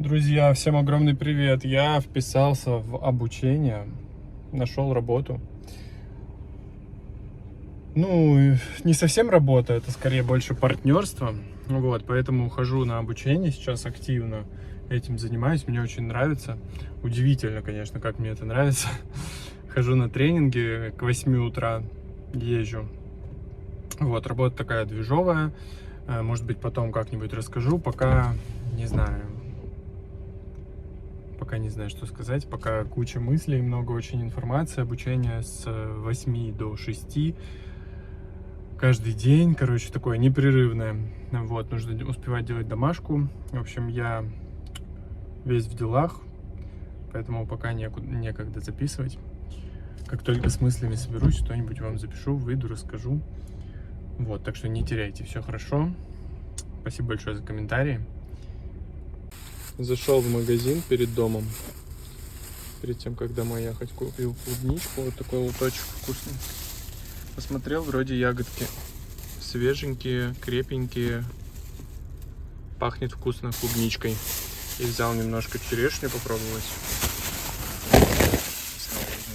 Друзья, всем огромный привет! Я вписался в обучение, нашел работу. Ну, не совсем работа, это скорее больше партнерство. Вот, поэтому хожу на обучение сейчас активно, этим занимаюсь, мне очень нравится. Удивительно, конечно, как мне это нравится. Хожу на тренинги к 8 утра, езжу. Вот, работа такая движовая. Может быть, потом как-нибудь расскажу, пока не знаю. Пока не знаю, что сказать, пока куча мыслей, много очень информации, обучение с 8 до 6 каждый день, короче, такое непрерывное. Вот, нужно успевать делать домашку. В общем, я весь в делах, поэтому пока некогда записывать. Как только с мыслями соберусь, что-нибудь вам запишу, выйду, расскажу. Вот, так что не теряйте, все хорошо. Спасибо большое за комментарии. Зашел в магазин перед домом. Перед тем, как домой ехать, купил клубничку. Вот такой лоточек вкусный. Посмотрел, вроде ягодки свеженькие, крепенькие. Пахнет вкусно клубничкой. И взял немножко черешню попробовать.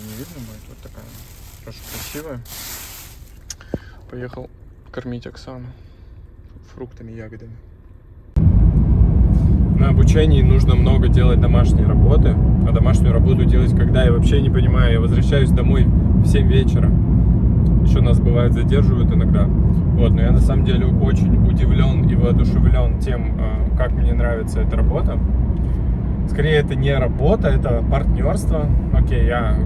Не видно будет, вот такая тоже красивая. Поехал кормить Оксану фруктами, ягодами. На обучении нужно много делать домашней работы. А домашнюю работу делать, когда я вообще не понимаю. Я возвращаюсь домой в 7 вечера. Еще нас бывает задерживают иногда. Вот, но я на самом деле очень удивлен и воодушевлен тем, как мне нравится эта работа. Скорее, это не работа, это партнерство. Окей, я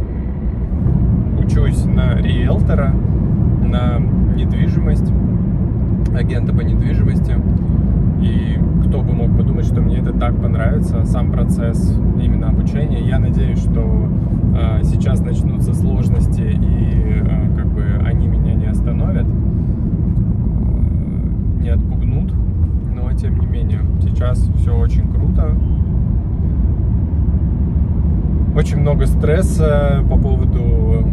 учусь на риэлтора, на недвижимость, агента по недвижимости. И кто бы мог подумать, что мне это так понравится, сам процесс именно обучения. Я надеюсь, что сейчас начнутся сложности и как бы они меня не остановят, не отпугнут. Но тем не менее, сейчас все очень круто. Очень много стресса по поводу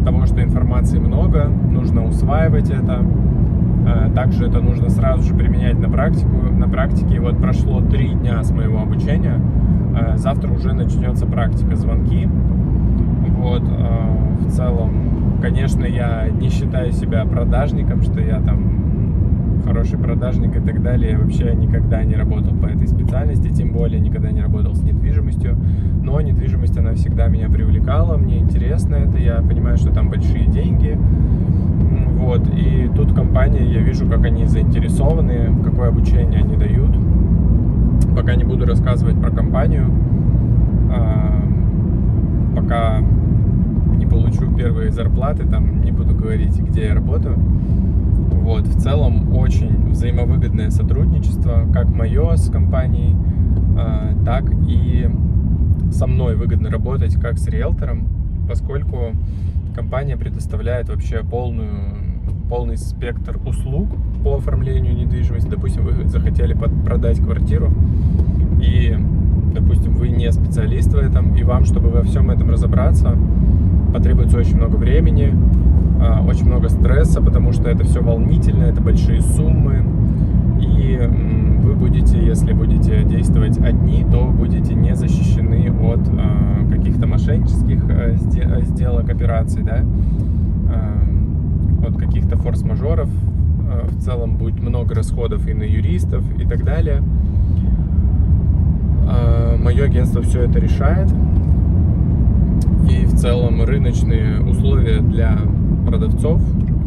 того, что информации много, нужно усваивать это. Также это нужно сразу же применять на практике. И вот прошло 3 дня с моего обучения. Завтра уже начнется практика, звонки. Вот, в целом, конечно, я не считаю себя продажником, что я там хороший продажник и так далее. Я вообще никогда не работал по этой специальности, тем более никогда не работал с недвижимостью. Но недвижимость, она всегда меня привлекала, мне интересно это, я понимаю, что там большие деньги. Вот, и тут компания, я вижу, как они заинтересованы, какое обучение они дают. Пока не буду рассказывать про компанию, пока не получу первые зарплаты, там не буду говорить, где я работаю. Вот, в целом очень взаимовыгодное сотрудничество, как мое с компанией, так и со мной выгодно работать как с риэлтором, поскольку компания предоставляет вообще полный спектр услуг по оформлению недвижимости. Допустим, вы захотели продать квартиру, и, допустим, вы не специалист в этом, и вам, чтобы во всем этом разобраться, потребуется очень много времени, очень много стресса, потому что это все волнительно, это большие суммы, и вы будете, если будете действовать одни, то будете не защищены от каких-то мошеннических сделок, операций, да, от каких-то форс-мажоров. В целом будет много расходов и на юристов и так далее. Мое агентство все это решает. И в целом рыночные условия для продавцов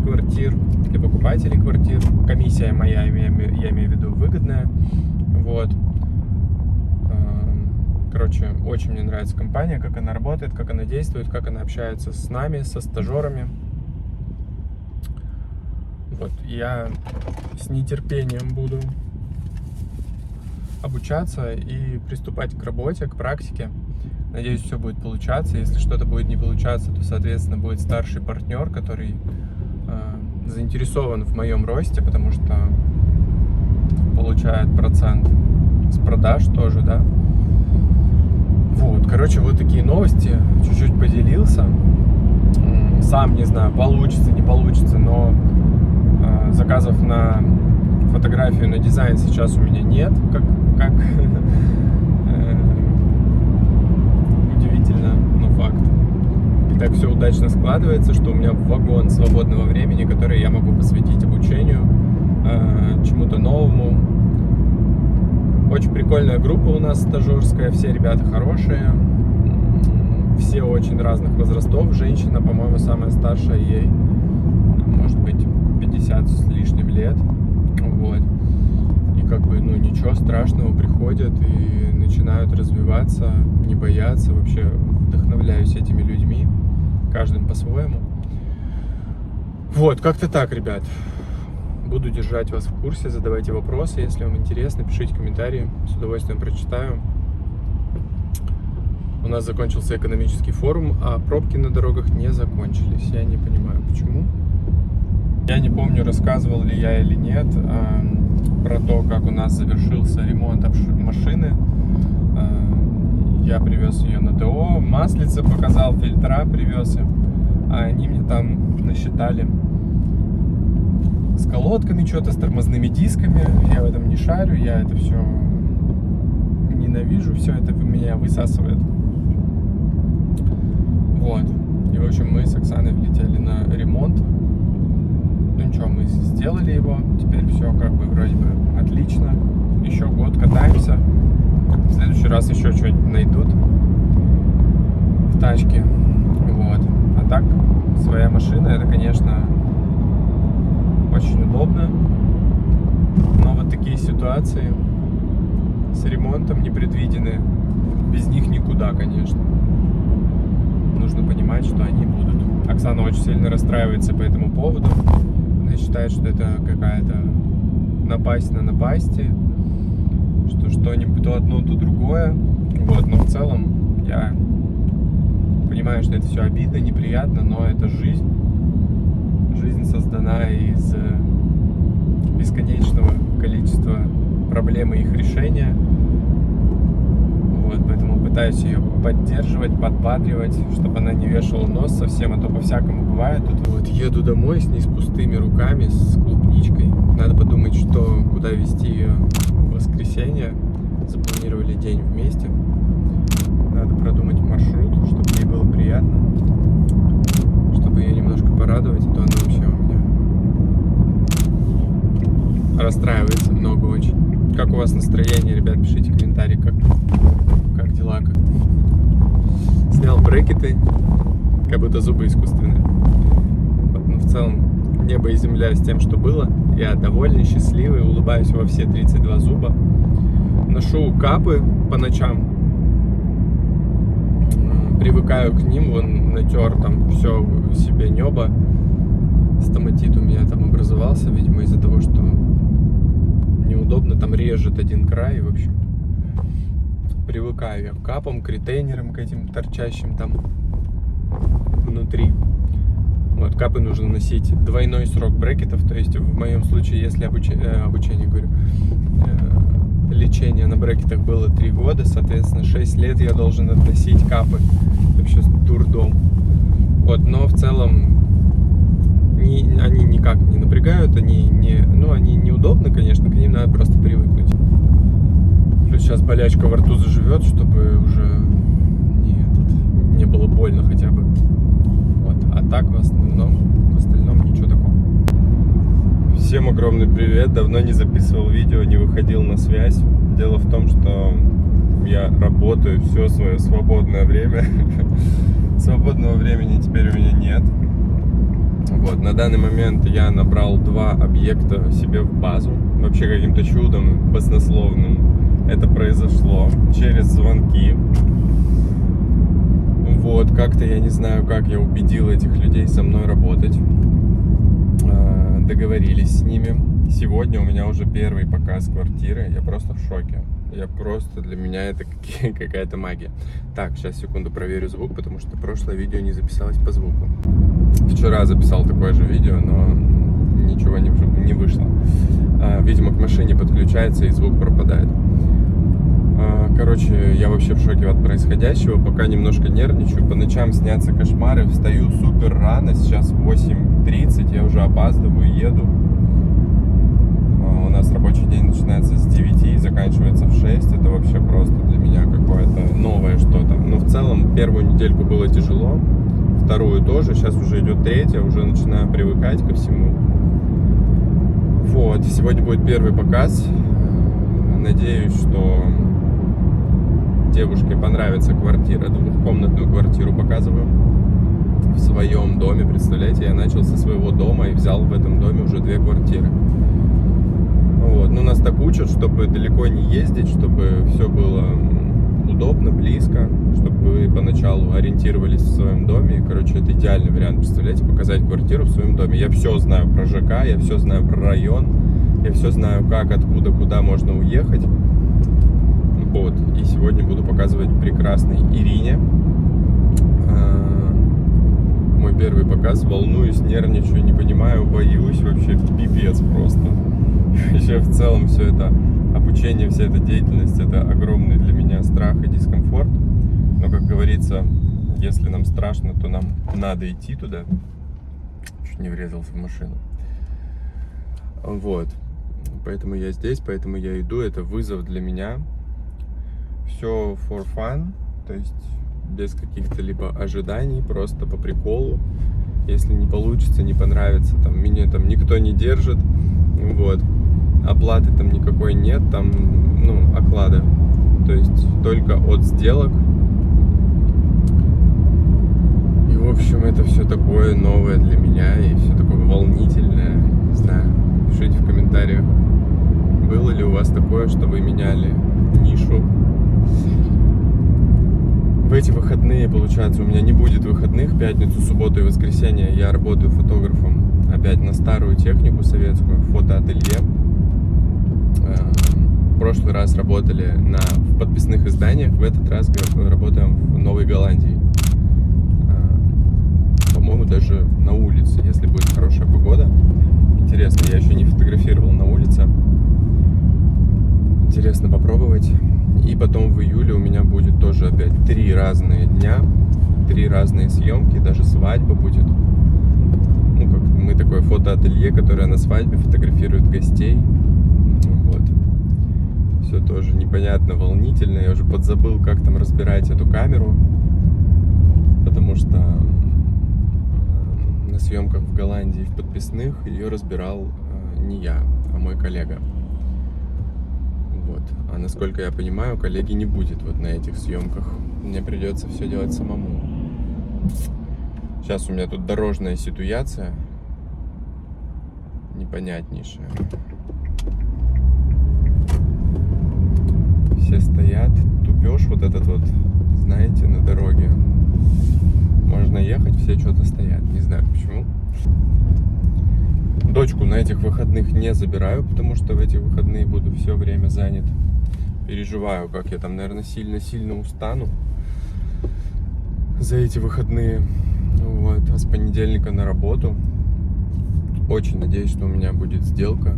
квартир, для покупателей квартир, комиссия моя, я имею в виду, выгодная. Вот. Короче, очень мне нравится компания, как она работает, как она действует, как она общается с нами, со стажерами. Вот, я с нетерпением буду обучаться и приступать к работе, к практике. Надеюсь, все будет получаться. Если что-то будет не получаться, то, соответственно, будет старший партнер, который заинтересован в моем росте, потому что получает процент с продаж тоже, да. Вот, короче, вот такие новости. Чуть-чуть поделился. Сам не знаю, получится, не получится, но заказов на фотографию, на дизайн сейчас у меня нет, как удачно складывается, что у меня вагон свободного времени, который я могу посвятить обучению, чему-то новому. Очень прикольная группа у нас стажерская, все ребята хорошие, все очень разных возрастов. Женщина, по-моему, самая старшая, ей, может быть, 50 с лишним лет. Вот. И как бы, ну, ничего страшного, приходят и начинают развиваться, не бояться. Вообще вдохновляюсь этими людьми, каждым по-своему. Вот, как-то так, ребят. Буду держать вас в курсе, задавайте вопросы, если вам интересно, пишите комментарии, с удовольствием прочитаю. У нас закончился экономический форум, а пробки на дорогах не закончились. Я не понимаю, почему. Я не помню, рассказывал ли я или нет про то, как у нас завершился ремонт машины. Я привез ее на ТО, маслице показал, фильтра привез им, а они мне там насчитали с колодками что-то, с тормозными дисками. Я в этом не шарю, я это все ненавижу, все это меня высасывает. Вот. И, в общем, мы с Оксаной влетели на ремонт. Ну ничего, мы сделали его. Теперь все как бы вроде бы отлично. Еще год катаемся. В следующий раз еще что-нибудь найдут в тачке. Вот. А так, своя машина, это, конечно, очень удобно. Но вот такие ситуации с ремонтом непредвиденные. Без них никуда, конечно. Нужно понимать, что они будут. Оксана очень сильно расстраивается по этому поводу. Она считает, что это какая-то напасть на напасти, что что-нибудь то одно, то другое. Вот, но в целом я понимаю, что это все обидно, неприятно, но это жизнь. Жизнь создана из бесконечного количества проблем и их решения. Вот, поэтому пытаюсь ее поддерживать, подбадривать, чтобы она не вешала нос совсем, а то по-всякому бывает. Тут вот еду домой с ней с пустыми руками, с клубничкой. Надо подумать, куда везти ее в воскресенье. Запланировали день вместе. Надо продумать маршрут, чтобы ей было приятно. Чтобы ее немножко порадовать, а то она вообще у меня расстраивается много очень. Как у вас настроение, ребят, пишите комментарии, как дела, как... Снял брекеты, как будто зубы искусственные. Вот, но в целом небо и земля с тем, что было. Я довольный, счастливый, улыбаюсь во все 32 зуба. Ношу капы по ночам. Привыкаю к ним, вон натер там все себе небо. Стоматит у меня там образовался, видимо, из-за того, что неудобно, там режет один край, в общем. Привыкаю я к капам, к ретейнерам, к этим торчащим там внутри. Вот, капы нужно носить двойной срок брекетов, то есть в моем случае, если обучение, говорю, лечение на брекетах было 3 года, соответственно, 6 лет я должен относить капы. Вообще дурдом. Вот, но в целом они никак не напрягают, они неудобны, конечно, к ним надо просто привыкнуть. Плюс сейчас болячка во рту заживет, чтобы уже не было больно хотя бы. Вот. А так в остальном ничего такого. Всем огромный привет, давно не записывал видео, не выходил на связь. Дело в том, что я работаю все свое свободное время. Свободного времени теперь у меня нет. Вот, на данный момент я набрал 2 объекта себе в базу. Вообще каким-то чудом баснословным это произошло через звонки. Вот, как-то я не знаю, как я убедил этих людей со мной работать. Договорились с ними. Сегодня у меня уже первый показ квартиры. Я просто в шоке. Для меня это какая-то магия. Так, сейчас, секунду, проверю звук, потому что прошлое видео не записалось по звуку. Вчера записал такое же видео, но ничего не вышло. Видимо, к машине подключается и звук пропадает. Короче, я вообще в шоке от происходящего. Пока немножко нервничаю. По ночам снятся кошмары. Встаю супер рано. Сейчас 8:30. Я уже опаздываю, еду. У нас рабочий день начинается с 9 и заканчивается в 6. Это вообще просто для меня какое-то новое что-то. Но в целом первую недельку было тяжело. вторую тоже, сейчас уже идет третья, уже начинаю привыкать ко всему. Вот, сегодня будет первый показ. Надеюсь, что девушке понравится квартира. Двухкомнатную квартиру показываю в своем доме. Представляете, я начал со своего дома и взял в этом доме уже 2 квартиры. Вот. Ну, нас так учат, чтобы далеко не ездить, чтобы все было удобно, близко, чтобы вы поначалу ориентировались в своем доме. Короче, это идеальный вариант, представляете, показать квартиру в своем доме. Я все знаю про ЖК, я все знаю про район, я все знаю, как, откуда, куда можно уехать. Вот. И сегодня буду показывать прекрасной Ирине. Мой первый показ. Волнуюсь, нервничаю, не понимаю, боюсь. Вообще пипец просто. Вообще в целом все это обучение, вся эта деятельность, это огромный для меня страх и дискомфорт. Но, как говорится, если нам страшно, то нам надо идти туда. Чуть не врезался в машину. Вот. Поэтому я здесь, поэтому я иду. Это вызов для меня. Все for fun, то есть без каких-то либо ожиданий, просто по приколу. Если не получится, не понравится, там меня там никто не держит, вот. Оплаты там никакой нет, там, ну, оклада. То есть только от сделок. И, в общем, это все такое новое для меня и все такое волнительное. Не знаю, пишите в комментариях, было ли у вас такое, что вы меняли нишу. В эти выходные, получается, у меня не будет выходных. Пятницу, субботу и воскресенье я работаю фотографом опять на старую технику советскую, фотоателье. В прошлый раз работали в подписных изданиях, в этот раз работаем в Новой Голландии. По-моему, даже на улице, если будет хорошая погода. Интересно, я еще не фотографировал на улице. Интересно попробовать. И потом в июле у меня будет тоже опять 3 разные дня, 3 разные съемки, даже свадьба будет. Ну, как мы такое фотоателье, которое на свадьбе фотографирует гостей. Вот. Все тоже непонятно, волнительно. Я уже подзабыл, как там разбирать эту камеру, потому что на съемках в Голландии, в подписных, ее разбирал не я, а мой коллега. Вот. А насколько я понимаю, коллеги не будет вот на этих съемках. Мне придется все делать самому. Сейчас у меня тут дорожная ситуация непонятнейшая. Все стоят, тупеж вот этот вот, знаете, на дороге. Можно ехать, все что-то стоят, не знаю почему. Дочку на этих выходных не забираю, потому что в эти выходные буду все время занят. Переживаю, как я там, наверное, сильно-сильно устану за эти выходные. Вот. А с понедельника на работу. Очень надеюсь, что у меня будет сделка.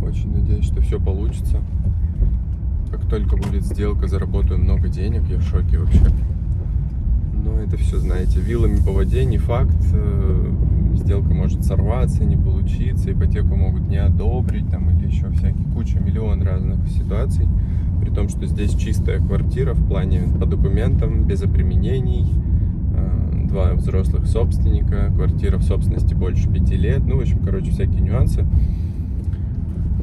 Очень надеюсь, что все получится. Как только будет сделка, заработаю много денег. Я в шоке вообще. Но это все, знаете, вилами по воде, не факт. Сделка может сорваться, не получиться, ипотеку могут не одобрить, там, или еще всякие, миллион разных ситуаций. При том, что здесь чистая квартира в плане по документам, без обременений, 2 взрослых собственника, квартира в собственности больше 5 лет, ну, в общем, короче, всякие нюансы.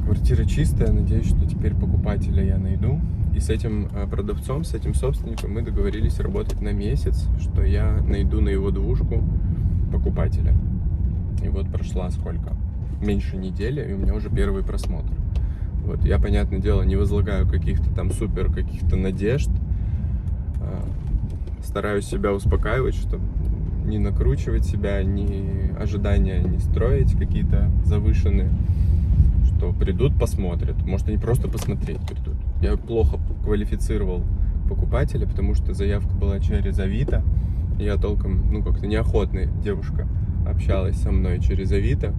Квартира чистая, надеюсь, что теперь покупателя я найду. И с этим продавцом, с этим собственником мы договорились работать на месяц, что я найду на его двушку покупателя. И вот прошла сколько? Меньше недели, и у меня уже первый просмотр. Вот, я, понятное дело, не возлагаю каких-то там супер каких-то надежд. Стараюсь себя успокаивать, чтобы не накручивать себя, ни ожидания не строить какие-то завышенные. Что придут, посмотрят. Может, они просто посмотреть придут. Я плохо квалифицировал покупателя, потому что заявка была через Авито. Я толком, ну, как-то неохотная девушка общалась со мной через Авито.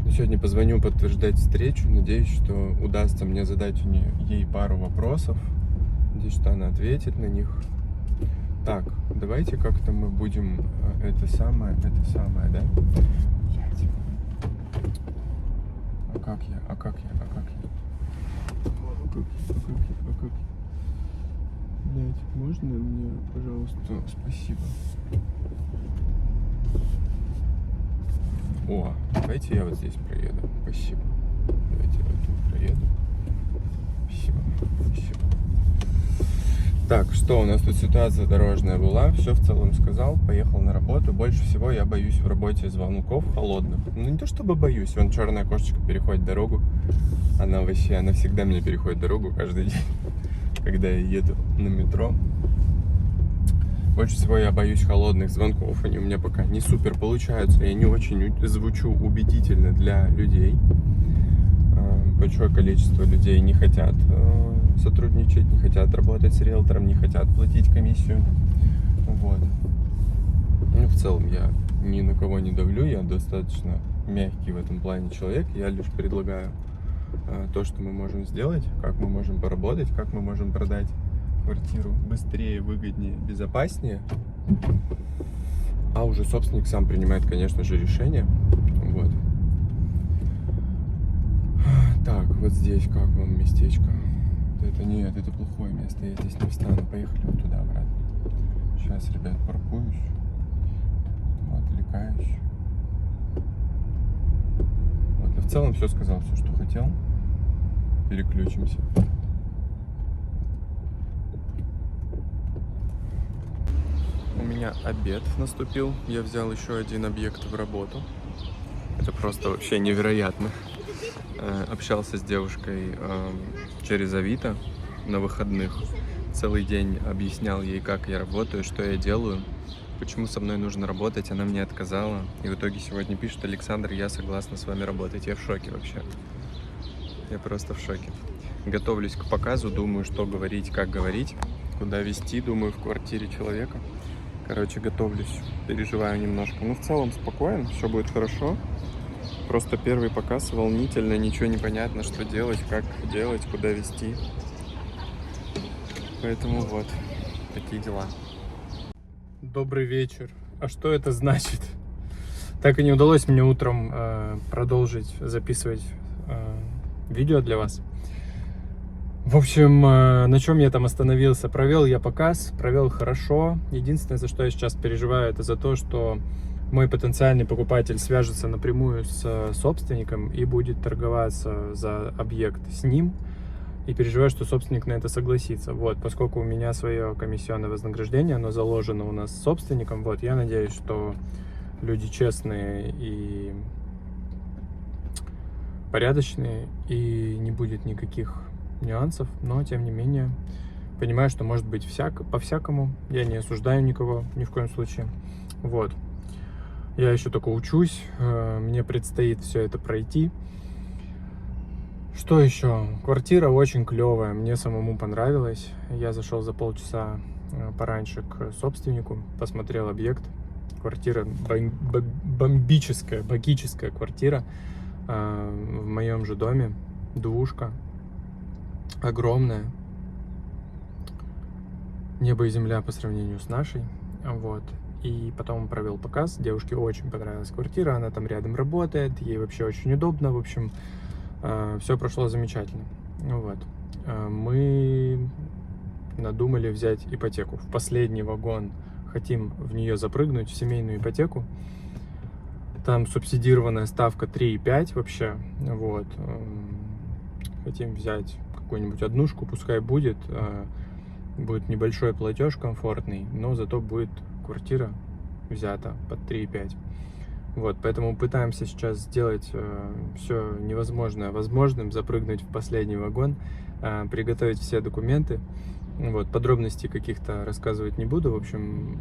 Но сегодня позвоню подтверждать встречу. Надеюсь, что удастся мне задать ей пару вопросов. Надеюсь, что она ответит на них. Так, давайте как-то мы будем это самое, да? А как я? Блять, можно мне, пожалуйста? Спасибо. О, давайте я вот здесь проеду. Спасибо. Давайте я вот тут проеду. Спасибо. Спасибо. Так, что у нас тут ситуация дорожная была, все в целом сказал, поехал на работу. Больше всего я боюсь в работе звонков холодных. Ну не то чтобы боюсь, вон черная кошечка переходит дорогу. Она всегда мне переходит дорогу каждый день, когда я еду на метро. Больше всего я боюсь холодных звонков, они у меня пока не супер получаются, я не очень звучу убедительно для людей. Большое количество людей не хотят сотрудничать, не хотят работать с риэлтором, не хотят платить комиссию. Вот. Ну, в целом я ни на кого не давлю, я достаточно мягкий в этом плане человек, я лишь предлагаю то, что мы можем сделать, как мы можем поработать, как мы можем продать квартиру быстрее, выгоднее, безопаснее. А уже собственник сам принимает, конечно же, решение. Вот. Так, вот здесь как вам местечко? Это нет, это плохое место, я здесь не встану. Поехали вот туда обратно. Сейчас, ребят, паркуюсь. Отвлекаюсь. Вот, я в целом все сказал, все, что хотел. Переключимся. У меня обед наступил. Я взял еще один объект в работу. Это просто вообще невероятно. Общался с девушкой через Авито на выходных. Целый день объяснял ей, как я работаю, что я делаю, почему со мной нужно работать. Она мне отказала. И в итоге сегодня пишет: Александр, я согласна с вами работать. Я в шоке вообще. Я просто в шоке. Готовлюсь к показу, думаю, что говорить, как говорить, куда вести, думаю, в квартире человека. Короче, готовлюсь, переживаю немножко. Ну, в целом спокоен, все будет хорошо. Просто первый показ волнительно, ничего не понятно, что делать, как делать, куда вести. Поэтому вот, такие дела. Добрый вечер. А что это значит? Так и не удалось мне утром продолжить записывать видео для вас. В общем, на чем я там остановился? Провел я показ, провел хорошо. Единственное, за что я сейчас переживаю, это за то, что мой потенциальный покупатель свяжется напрямую с собственником и будет торговаться за объект с ним. И переживаю, что собственник на это согласится. Вот, поскольку у меня свое комиссионное вознаграждение, оно заложено у нас с собственником. Вот, я надеюсь, что люди честные и порядочные, и не будет никаких нюансов, но тем не менее понимаю, что может быть по-всякому. Я не осуждаю никого ни в коем случае. Вот. Я еще только учусь, мне предстоит все это пройти. Что еще? Квартира очень клевая, мне самому понравилось. Я зашел за полчаса пораньше к собственнику, посмотрел объект. Квартира бомбическая, богическая квартира в моем же доме, двушка, огромная, небо и земля по сравнению с нашей. Вот. И потом провел показ, девушке очень понравилась квартира, она там рядом работает, ей вообще очень удобно, в общем, все прошло замечательно. Вот. Мы надумали взять ипотеку. В последний вагон хотим в нее запрыгнуть, в семейную ипотеку. Там субсидированная ставка 3,5 вообще. Вот. Хотим взять какую-нибудь однушку, пускай будет. Будет небольшой платеж комфортный, но зато будет квартира взята под 3,5. Вот, поэтому пытаемся сейчас сделать все невозможное возможным, запрыгнуть в последний вагон, приготовить все документы. Вот, подробностей каких-то рассказывать не буду. В общем,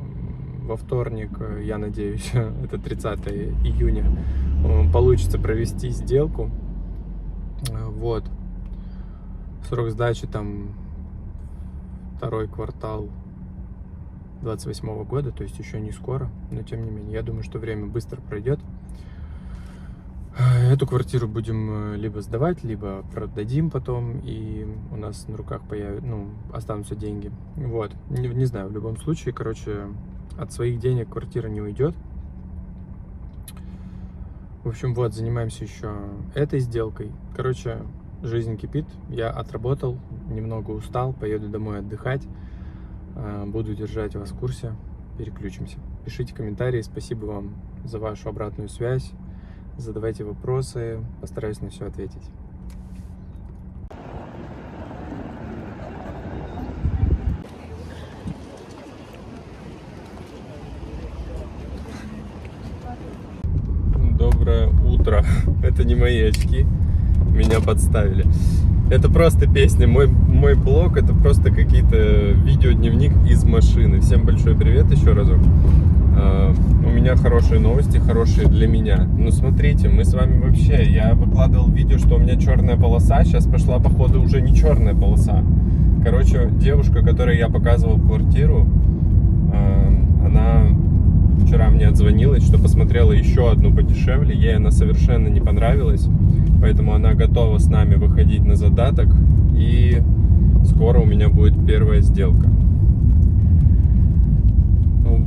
во вторник, я надеюсь, это 30 июня, получится провести сделку. Вот. Срок сдачи там второй квартал 28 года, то есть еще не скоро, но тем не менее, я думаю, что время быстро пройдет. Эту квартиру будем либо сдавать, либо продадим потом, и у нас на руках останутся деньги. Вот, не знаю, в любом случае, короче, от своих денег квартира не уйдет. В общем, вот, занимаемся еще этой сделкой. Короче, жизнь кипит, я отработал, немного устал, поеду домой отдыхать. Буду держать вас в курсе. Переключимся. Пишите комментарии. Спасибо вам за вашу обратную связь. Задавайте вопросы. Постараюсь на все ответить. Доброе утро. Это не мои очки. Меня подставили. Это просто песня. Мой блог — это просто какие-то видеодневник из машины. Всем большой привет еще разок. У меня хорошие новости, хорошие для меня. Ну смотрите, мы с вами вообще... Я выкладывал видео, что у меня черная полоса. Сейчас пошла, походу, уже не черная полоса. Короче, девушка, которой я показывал квартиру, она вчера мне отзвонилась, что посмотрела еще одну подешевле. Ей она совершенно не понравилась. Поэтому она готова с нами выходить на задаток. И скоро у меня будет первая сделка.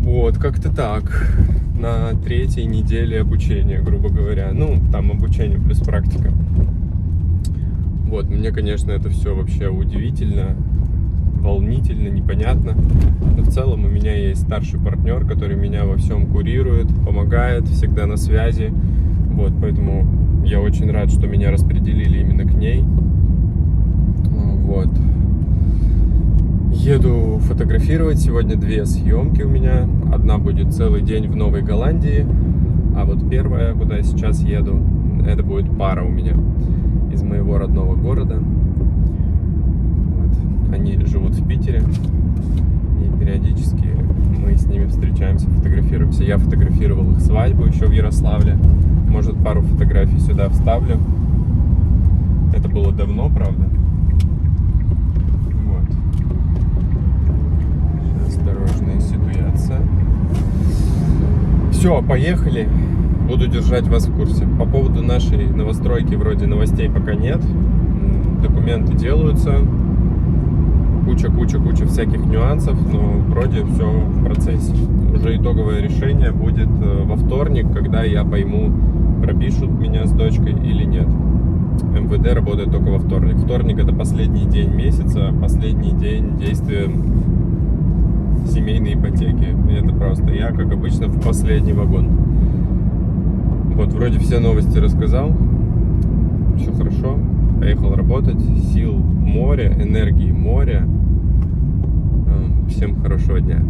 Вот, как-то так. На 3-й неделе обучения, грубо говоря. Ну, там обучение плюс практика. Вот, мне, конечно, это все вообще удивительно, волнительно, непонятно. Но в целом у меня есть старший партнер, который меня во всем курирует, помогает, всегда на связи. Вот, поэтому я очень рад, что меня распределили именно к ней. Вот. Еду фотографировать. Сегодня 2 съемки у меня. Одна будет целый день в Новой Голландии. А вот первая, куда я сейчас еду, это будет пара у меня из моего родного города. Вот. Они живут в Питере. И периодически мы с ними встречаемся, фотографируемся. Я фотографировал их свадьбу еще в Ярославле. Может, пару фотографий сюда вставлю. Это было давно, правда? Вот. Осторожная ситуация. Все, поехали. Буду держать вас в курсе. По поводу нашей новостройки вроде новостей пока нет. Документы делаются. Куча всяких нюансов, но вроде все в процессе. Уже итоговое решение будет во вторник, когда я пойму, пропишут меня с дочкой или нет. МВД работает только во вторник. Вторник — это последний день месяца, последний день действия семейной ипотеки. И это просто я, как обычно, в последний вагон. Вот, вроде все новости рассказал. Все хорошо. Поехал работать. Сил море, энергии море. Всем хорошего дня.